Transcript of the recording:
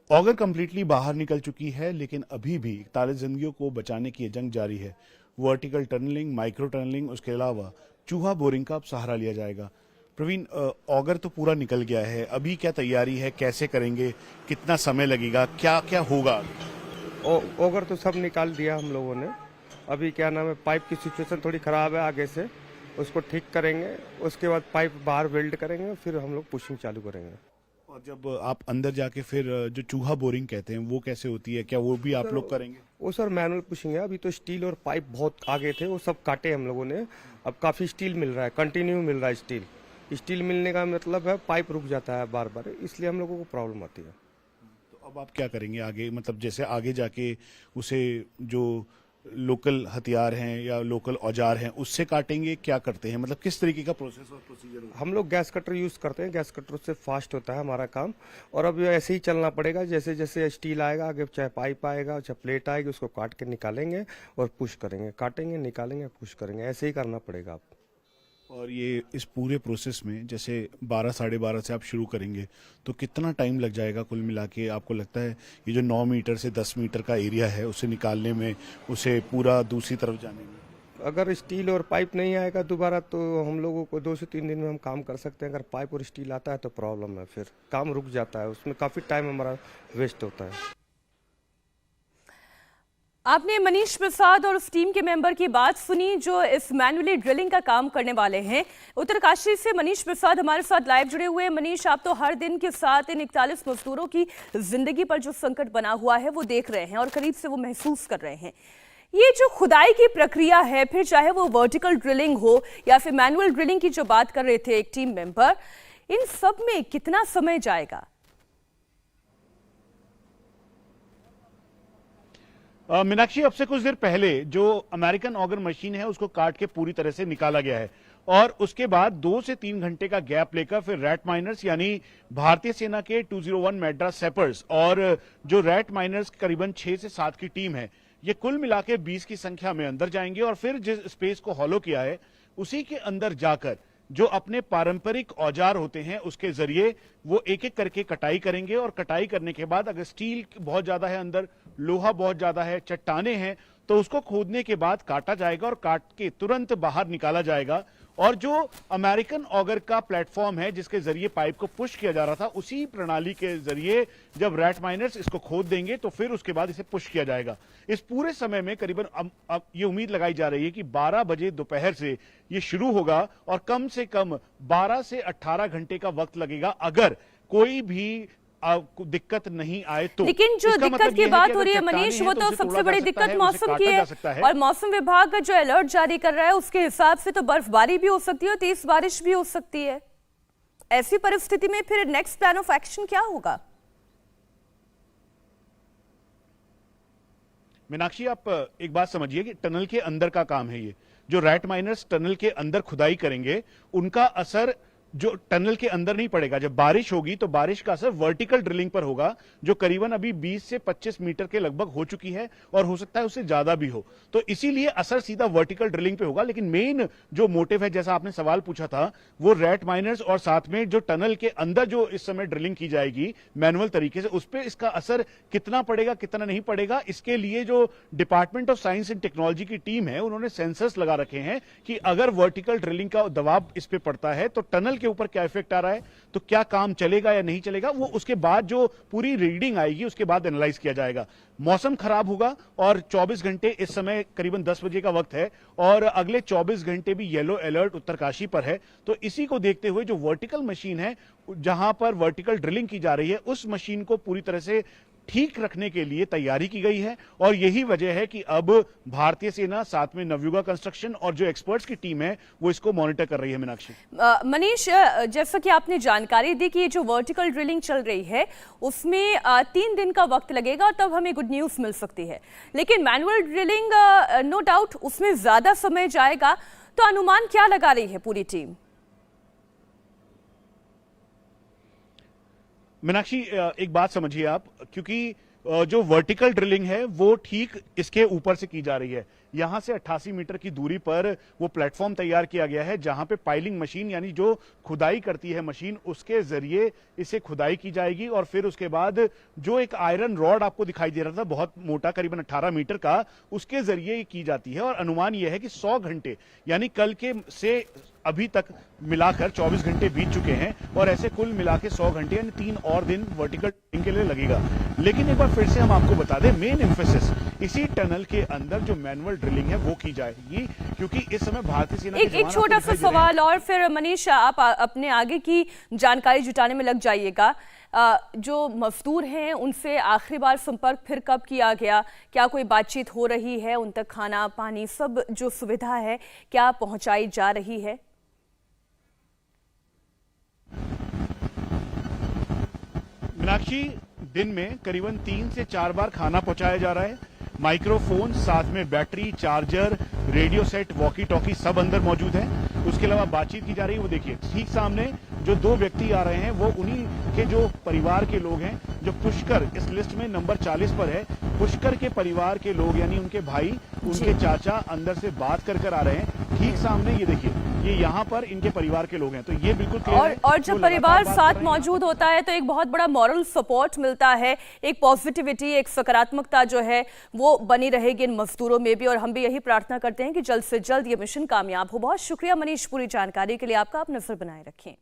Auger completely बाहर निकल चुकी है, लेकिन अभी भी 41 जिंदगियों को बचाने की ये जंग जारी है। वर्टिकल टनलिंग, माइक्रो टनलिंग, उसके अलावा चूहा बोरिंग का अब सहारा लिया जाएगा। प्रवीण, ऑगर तो पूरा निकल गया है, अभी क्या तैयारी है, कैसे करेंगे, कितना समय लगेगा, क्या क्या होगा? ऑगर तो सब निकाल दिया हम लोगों ने। अभी क्या नाम है, पाइप की सिचुएशन थोड़ी खराब है आगे से, उसको ठीक करेंगे। उसके बाद पाइप बाहर वेल्ड करेंगे, फिर हम लोग पुशिंग चालू करेंगे। और जब आप अंदर जाके फिर जो चूहा बोरिंग कहते हैं वो कैसे होती है, क्या वो भी आप लोग करेंगे? वो सर मैनुअल पुशिंग है। अभी तो स्टील और पाइप बहुत आगे थे, वो सब काटे हम लोगों ने। अब काफी स्टील मिल रहा है, कंटिन्यू मिल रहा है स्टील। स्टील मिलने का मतलब है पाइप रुक जाता है बार बार, इसलिए हम लोगों को प्रॉब्लम आती है। तो अब आप क्या करेंगे आगे, मतलब जैसे आगे जाके उसे जो लोकल हथियार हैं या लोकल औजार हैं उससे काटेंगे, क्या करते हैं, मतलब किस तरीके का प्रोसेस और प्रोसीजर होगा? हम लोग गैस कटर यूज करते हैं, गैस कटर से फास्ट होता है हमारा काम। और अब ऐसे ही चलना पड़ेगा, जैसे जैसे स्टील आएगा आगे, चाहे पाइप आएगा चाहे प्लेट आएगी, उसको काट के निकालेंगे और पुश करेंगे, काटेंगे निकालेंगे पुश करेंगे, ऐसे ही करना पड़ेगा आप। और ये इस पूरे प्रोसेस में जैसे 12 साढ़े 12 से आप शुरू करेंगे तो कितना टाइम लग जाएगा कुल मिला के, आपको लगता है? ये जो 9 मीटर से 10 मीटर का एरिया है उसे निकालने में, उसे पूरा दूसरी तरफ जाने में? अगर स्टील और पाइप नहीं आएगा दोबारा तो हम लोगों को 2 से 3 दिन में हम काम कर सकते हैं। अगर पाइप और स्टील आता है तो प्रॉब्लम है, फिर काम रुक जाता है, उसमें काफ़ी टाइम हमारा वेस्ट होता है। आपने मनीष प्रसाद और उस टीम के मेंबर की बात सुनी जो इस मैनुअली ड्रिलिंग का काम करने वाले हैं। उत्तरकाशी से मनीष प्रसाद हमारे साथ लाइव जुड़े हुए हैं। मनीष, आप तो हर दिन के साथ इन 41 मजदूरों की जिंदगी पर जो संकट बना हुआ है वो देख रहे हैं और करीब से वो महसूस कर रहे हैं। ये जो खुदाई की प्रक्रिया है, फिर चाहे वो वर्टिकल ड्रिलिंग हो या फिर मैनुअल ड्रिलिंग की जो बात कर रहे थे एक टीम मेंबर, इन सब में कितना समय जाएगा? मीनाक्षी, अब से कुछ देर पहले जो अमेरिकन ऑगर मशीन है उसको काट के पूरी तरह से निकाला गया है और उसके बाद 2 से 3 घंटे का गैप लेकर फिर रैट माइनर्स यानी भारतीय सेना के 201 मैड्रास सैपर्स और जो रैट माइनर्स करीबन 6 से 7 की टीम है, ये कुल मिला के 20 की संख्या में अंदर जाएंगे और फिर जिस स्पेस को हॉलो किया है उसी के अंदर जाकर जो अपने पारंपरिक औजार होते हैं उसके जरिए वो एक एक करके कटाई करेंगे। और कटाई करने के बाद अगर स्टील बहुत ज्यादा है, अंदर लोहा बहुत ज्यादा है, चट्टाने हैं, तो उसको खोदने के बाद काटा जाएगा और काट के तुरंत बाहर निकाला जाएगा। और जो अमेरिकन ऑगर का प्लेटफॉर्म है जिसके जरिए पाइप को पुश किया जा रहा था, उसी प्रणाली के जरिए जब रैट माइनर्स इसको खोद देंगे तो फिर उसके बाद इसे पुश किया जाएगा। इस पूरे समय में करीबन अब ये उम्मीद लगाई जा रही है कि 12 बजे दोपहर से ये शुरू होगा और कम से कम 12 से 18 घंटे का वक्त लगेगा अगर कोई भी दिक्कत नहीं आए तो। लेकिन जो दिक्कत की बात हो रही है मनीष, वो तो सबसे बड़ी दिक्कत मौसम की है और मौसम विभाग का जो अलर्ट जारी कर रहा है उसके हिसाब से तो बर्फबारी भी हो सकती है और तेज बारिश भी हो सकती है। ऐसी परिस्थिति में फिर नेक्स्ट प्लान ऑफ एक्शन क्या होगा? मीनाक्षी, आप एक बात समझिए कि टनल के अंदर का काम है ये। जो रैट माइनर्स टनल के अंदर खुदाई करेंगे उनका असर जो टनल के अंदर नहीं पड़ेगा। जब बारिश होगी तो बारिश का असर वर्टिकल ड्रिलिंग पर होगा जो करीबन अभी 20 से 25 मीटर के लगभग हो चुकी है और हो सकता है उससे ज्यादा भी हो, तो इसीलिए असर सीधा वर्टिकल ड्रिलिंग पे होगा। लेकिन मेन जो मोटिव है, जैसा आपने सवाल पूछा था, वो रैट माइनर्स और साथ में जो टनल के अंदर जो इस समय ड्रिलिंग की जाएगी मैनुअल तरीके से, उस पर इसका असर कितना पड़ेगा कितना नहीं पड़ेगा, इसके लिए जो department of science and technology की टीम है उन्होंने सेंसर्स लगा रखे हैं कि अगर वर्टिकल ड्रिलिंग का दबाव इस पे पड़ता है तो टनल के ऊपर क्या इफेक्ट आ रहा है, तो क्या काम चलेगा या नहीं चलेगा, वो उसके बाद जो पूरी रीडिंग आएगी उसके बाद एनालाइज किया जाएगा। मौसम खराब होगा और 24 घंटे, इस समय करीबन 10 बजे का वक्त है और अगले 24 घंटे भी येलो अलर्ट उत्तरकाशी पर है। तो इसी को देखते हुए जो वर्टिकल मशीन है जहां पर वर्टिकल ड्रिलिंग की जा रही है उस मशीन को पूरी तरह से ठीक रखने के लिए तैयारी की गई है और यही वजह है कि अब भारतीय सेना साथ में नवयुगा कंस्ट्रक्शन और जो एक्सपर्ट्स की टीम है वो इसको मॉनिटर कर रही है। मीनाक्षी, मनीष, जैसा कि आपने जानकारी दी कि ये जो वर्टिकल ड्रिलिंग चल रही है उसमें 3 दिन का वक्त लगेगा और तब हमें गुड न्यूज मिल सकती है, लेकिन मैनुअल ड्रिलिंग नो डाउट उसमें ज्यादा समय जाएगा, तो अनुमान क्या लगा रही है पूरी टीम? मीनाक्षी, एक बात समझिए आप, क्योंकि जो वर्टिकल ड्रिलिंग है वो ठीक इसके ऊपर से की जा रही है, यहां से 88 मीटर की दूरी पर वो प्लेटफॉर्म तैयार किया गया है, जहां पे पाइलिंग मशीन यानी जो खुदाई करती है मशीन, उसके जरिए इसे खुदाई की जाएगी और फिर उसके बाद जो एक आयरन रॉड आपको दिखाई दे रहा था बहुत मोटा, करीबन 18 मीटर का, उसके जरिए ये की जाती है। और अनुमान यह है कि 100 घंटे यानी कल के से अभी तक मिलाकर 24 घंटे बीत चुके हैं और ऐसे कुल मिला के 100 घंटे यानी 3 और दिन वर्टिकल ड्रिलिंग के लिए लगेगा। लेकिन एक बार फिर से हम आपको बता दें, मेन एम्फेसिस इसी टनल के अंदर जो मैनुअल ड्रिलिंग है वो की जाएगी, क्योंकि इस समय भारतीय सेना एक छोटा सा सवाल और फिर मनीष आप अपने आगे की जानकारी जुटाने में लग जाइएगा। जो मजदूर हैं उनसे आखिरी बार संपर्क फिर कब किया गया? क्या कोई बातचीत हो रही है? उन तक खाना पानी सब जो सुविधा है क्या पहुंचाई जा रही है? मीनाक्षी, दिन में करीबन 3 से 4 बार खाना पहुंचाया जा रहा है। माइक्रोफोन, साथ में battery, charger, radio set, walkie talkie सब अंदर मौजूद है। उसके अलावा बातचीत की जा रही है। वो देखिए ठीक सामने जो 2 व्यक्ति आ रहे हैं वो उन्हीं के जो परिवार के लोग हैं जो पुष्कर इस लिस्ट में नंबर 40 पर है। पुष्कर के परिवार के लोग यानी उनके भाई, उनके चाचा अंदर से बात कर आ रहे हैं। ठीक सामने ये देखिए, ये यहाँ पर इनके परिवार के लोग हैं, तो ये बिल्कुल क्लियर है। और जब परिवार साथ मौजूद होता है तो एक बहुत बड़ा मॉरल सपोर्ट मिलता है, एक पॉजिटिविटी, एक सकारात्मकता जो है वो बनी रहेगी इन मजदूरों में भी। और हम भी यही प्रार्थना करते हैं कि जल्द से जल्द ये मिशन कामयाब हो। बहुत शुक्रिया मनीष पूरी जानकारी के लिए आपका। आप नजर बनाए रखें।